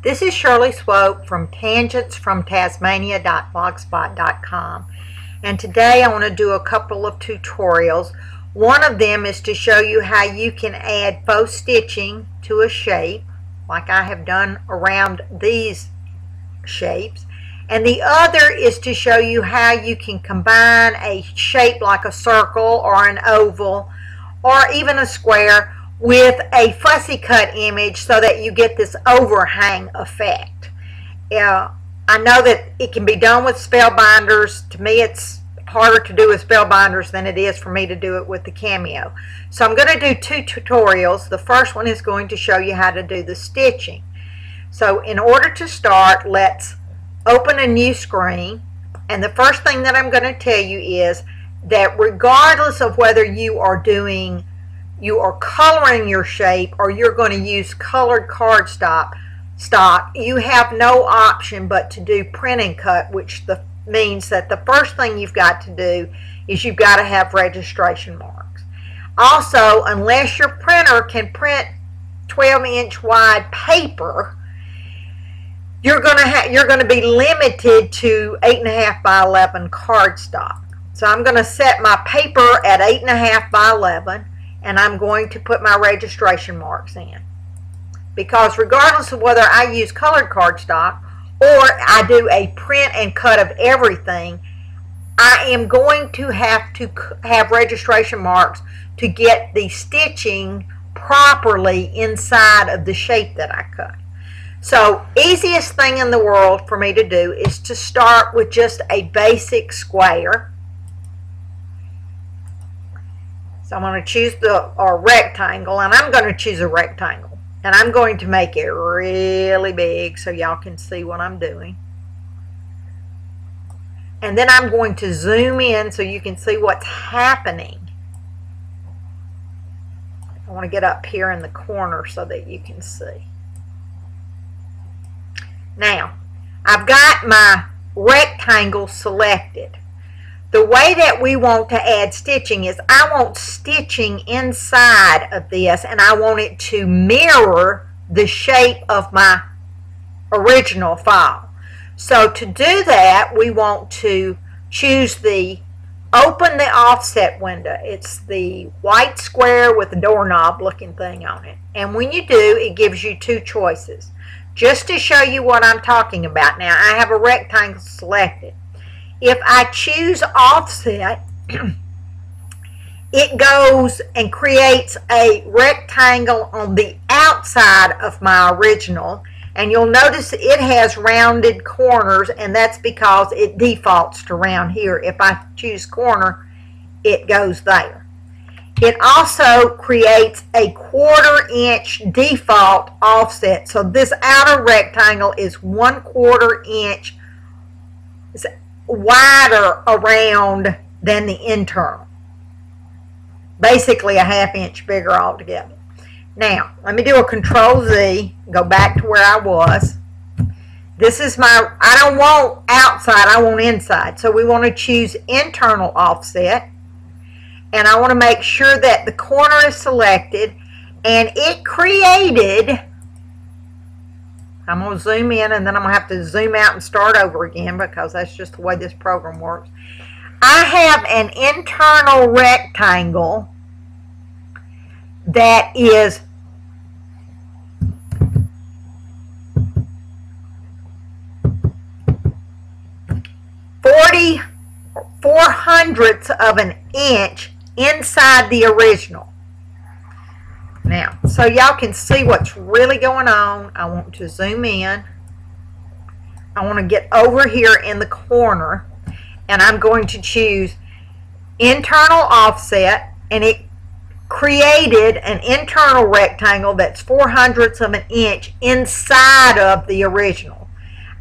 This is Shirley Swope from tangentsfromtasmania.blogspot.com, and today I want to do a couple of tutorials. One of them is to show you how you can add faux stitching to a shape like I have done around these shapes, and the other is to show you how you can combine a shape like a circle or an oval or even a square with a fussy cut image so that you get this overhang effect. I know that it can be done with spellbinders. To me, it's harder to do with spellbinders than it is for me to do it with the Cameo. So I'm going to do two tutorials. The first one is going to show you how to do the stitching. So in order to start, let's open a new screen, and the first thing that I'm going to tell you is that regardless of whether you are coloring your shape or you're going to use colored cardstock, you have no option but to do print and cut, which means that the first thing you've got to do is you've got to have registration marks. Also, unless your printer can print 12-inch wide paper, you're going to be limited to 8.5 by 11 cardstock. So I'm going to set my paper at 8.5 by 11, and I'm going to put my registration marks in. Because regardless of whether I use colored cardstock or I do a print and cut of everything, I am going to have registration marks to get the stitching properly inside of the shape that I cut. So, easiest thing in the world for me to do is to start with just a basic square. So I'm going to choose a rectangle, and I'm going to choose a rectangle. And I'm going to make it really big so y'all can see what I'm doing. And then I'm going to zoom in so you can see what's happening. I want to get up here in the corner so that you can see. Now, I've got my rectangle selected. The way that we want to add stitching is I want stitching inside of this, and I want it to mirror the shape of my original file. So to do that, we want to choose open the offset window. It's the white square with the doorknob looking thing on it. And when you do, it gives you two choices. Just to show you what I'm talking about now, I have a rectangle selected. If I choose offset, it goes and creates a rectangle on the outside of my original, and you'll notice it has rounded corners, and that's because it defaults to round here. If I choose corner, it goes there. It also creates a 1/4 inch default offset. So this outer rectangle is 1/4 inch wider around than the internal. Basically a 1/2 inch bigger altogether. Now, let me do a Control Z, go back to where I was. This is I don't want outside, I want inside. So we want to choose internal offset. And I want to make sure that the corner is selected, and it created, I'm going to zoom in and then I'm going to have to zoom out and start over again because that's just the way this program works. I have an internal rectangle that is 4/4 of an inch inside the original. Now, so y'all can see what's really going on, I want to zoom in. I want to get over here in the corner, and I'm going to choose internal offset, and it created an internal rectangle that's 4/100 of an inch inside of the original.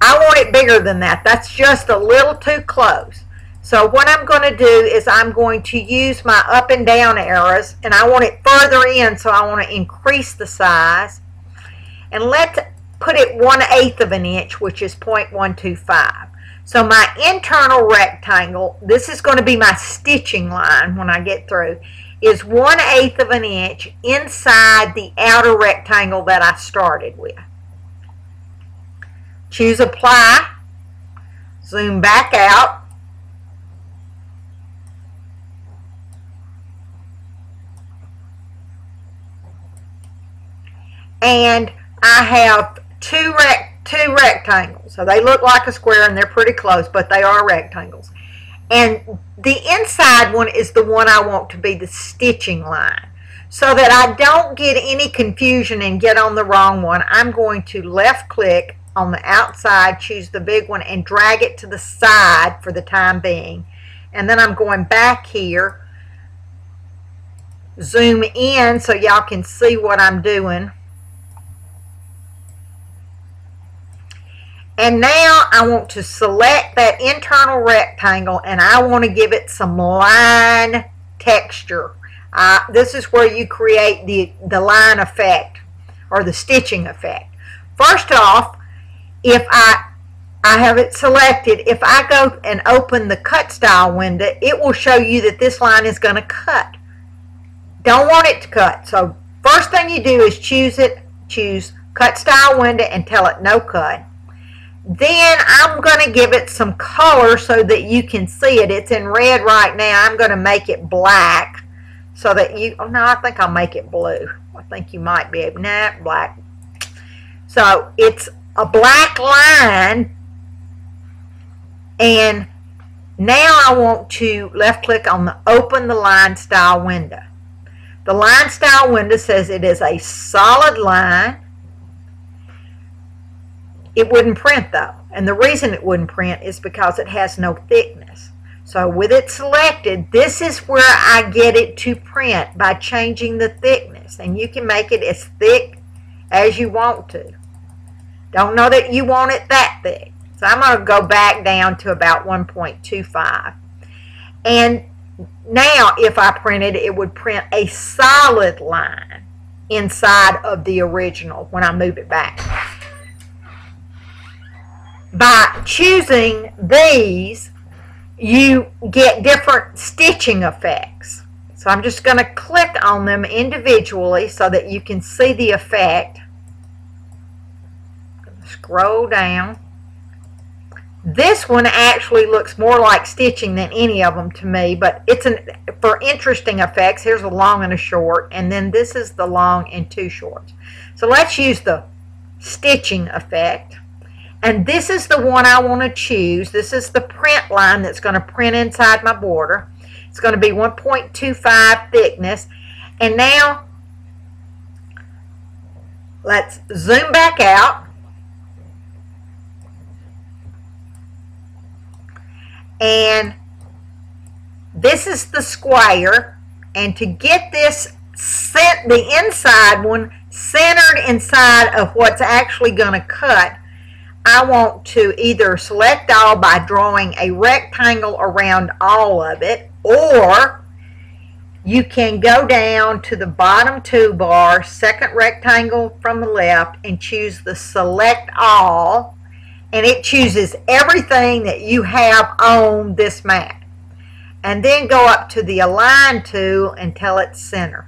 I want it bigger than that. That's just a little too close. So what I'm going to do is I'm going to use my up and down arrows, and I want it further in, so I want to increase the size. And let's put it 1/8 of an inch, which is 0.125. So my internal rectangle, this is going to be my stitching line when I get through, is 1/8 of an inch inside the outer rectangle that I started with. choose apply, zoom back out, and I have two rectangles. So they look like a square and they're pretty close, but they are rectangles. And the inside one is the one I want to be the stitching line. So that I don't get any confusion and get on the wrong one, I'm going to left click on the outside, choose the big one, and drag it to the side for the time being. And then I'm going back here, zoom in so y'all can see what I'm doing. And now I want to select that internal rectangle and I want to give it some line texture. This is where you create the line effect or the stitching effect. First off, if I have it selected, if I go and open the cut style window, it will show you that this line is going to cut. Don't want it to cut. So first thing you do is choose cut style window and tell it no cut. Then I'm going to give it some color so that you can see it. It's in red right now. I'm going to make it black so that you, oh no, I think I'll make it blue. I think you might be able, nah, black. So it's a black line, and now I want to left click on the open the line style window. The line style window says it is a solid line. It wouldn't print though, and the reason it wouldn't print is because it has no thickness. So with it selected, this is where I get it to print by changing the thickness, and you can make it as thick as you want to. Don't know that you want it that thick. So I'm going to go back down to about 1.25. And now if I printed, it would print a solid line inside of the original when I move it back. By choosing these, you get different stitching effects. So I'm just going to click on them individually so that you can see the effect. Scroll down. This one actually looks more like stitching than any of them to me, but it's for interesting effects. Here's a long and a short, and then this is the long and two shorts. So let's use the stitching effect. And this is the one I want to choose. This is the print line that's going to print inside my border. It's going to be 1.25 thickness. And now let's zoom back out. And this is the square. And to get this the inside one centered inside of what's actually going to cut, I want to either select all by drawing a rectangle around all of it, or you can go down to the bottom toolbar, second rectangle from the left, and choose the select all, and it chooses everything that you have on this mat. And then go up to the align tool and tell it center.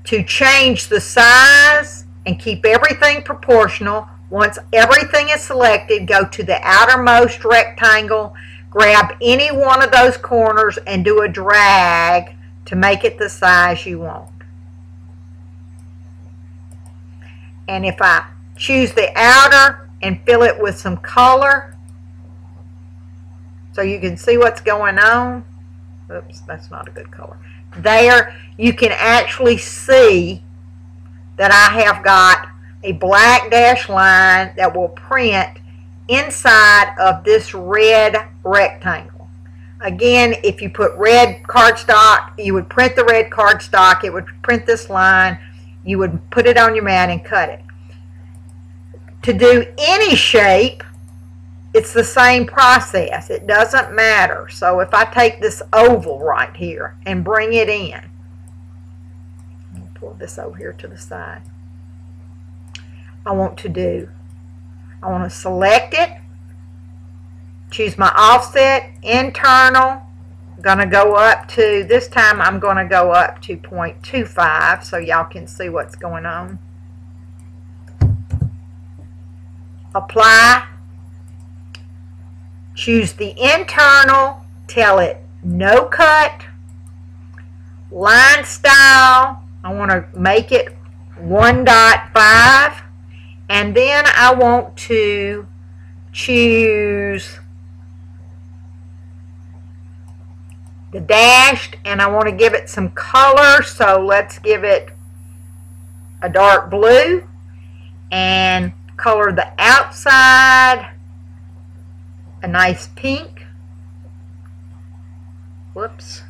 To change the size and keep everything proportional, once everything is selected, go to the outermost rectangle, grab any one of those corners and do a drag to make it the size you want. And if I choose the outer and fill it with some color so you can see what's going on, oops, that's not a good color. There you can actually see that I have got a black dash line that will print inside of this red rectangle. Again, if you put red cardstock, you would print the red cardstock, it would print this line, you would put it on your mat and cut it. To do any shape, it's the same process. It doesn't matter. So if I take this oval right here and bring it in, pull this over here to the side. I want to select it, choose my offset, internal, gonna go up to, this time I'm gonna go up to 0.25 so y'all can see what's going on. Apply. Choose the internal, tell it no cut. Line style, I want to make it 1.5, and then I want to choose the dashed, and I want to give it some color, so let's give it a dark blue and color the outside a nice pink. Whoops,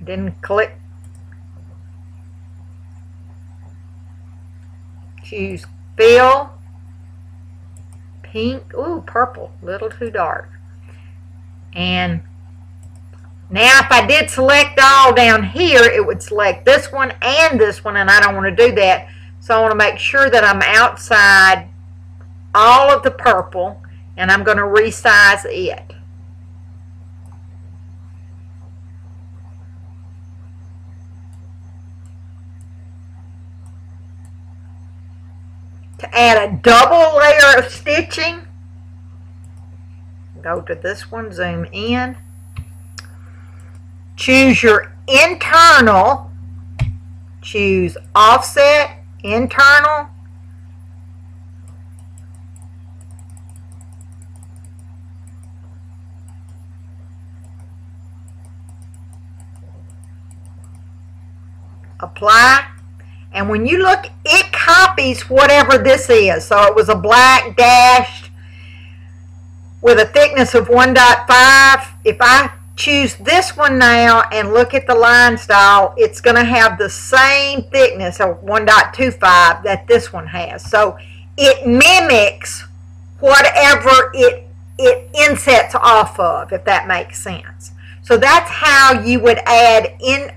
didn't click. Choose fill, pink, ooh, purple, a little too dark. And now if I did select all down here, it would select this one and this one, and I don't want to do that. So I want to make sure that I'm outside all of the purple, and I'm going to resize it. To add a double layer of stitching, go to this one, zoom in, choose your internal, choose offset, internal, apply, and when you look, it copies whatever this is. So it was a black dashed with a thickness of 1.5. If I choose this one now and look at the line style, it's going to have the same thickness of 1.25 that this one has. So it mimics whatever it insets off of, if that makes sense. So that's how you would add in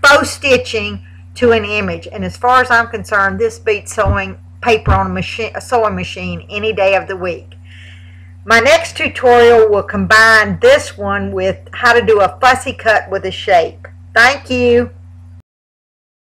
faux stitching to an image. And as far as I'm concerned, this beats sewing paper on a sewing machine any day of the week. My next tutorial will combine this one with how to do a fussy cut with a shape. Thank you.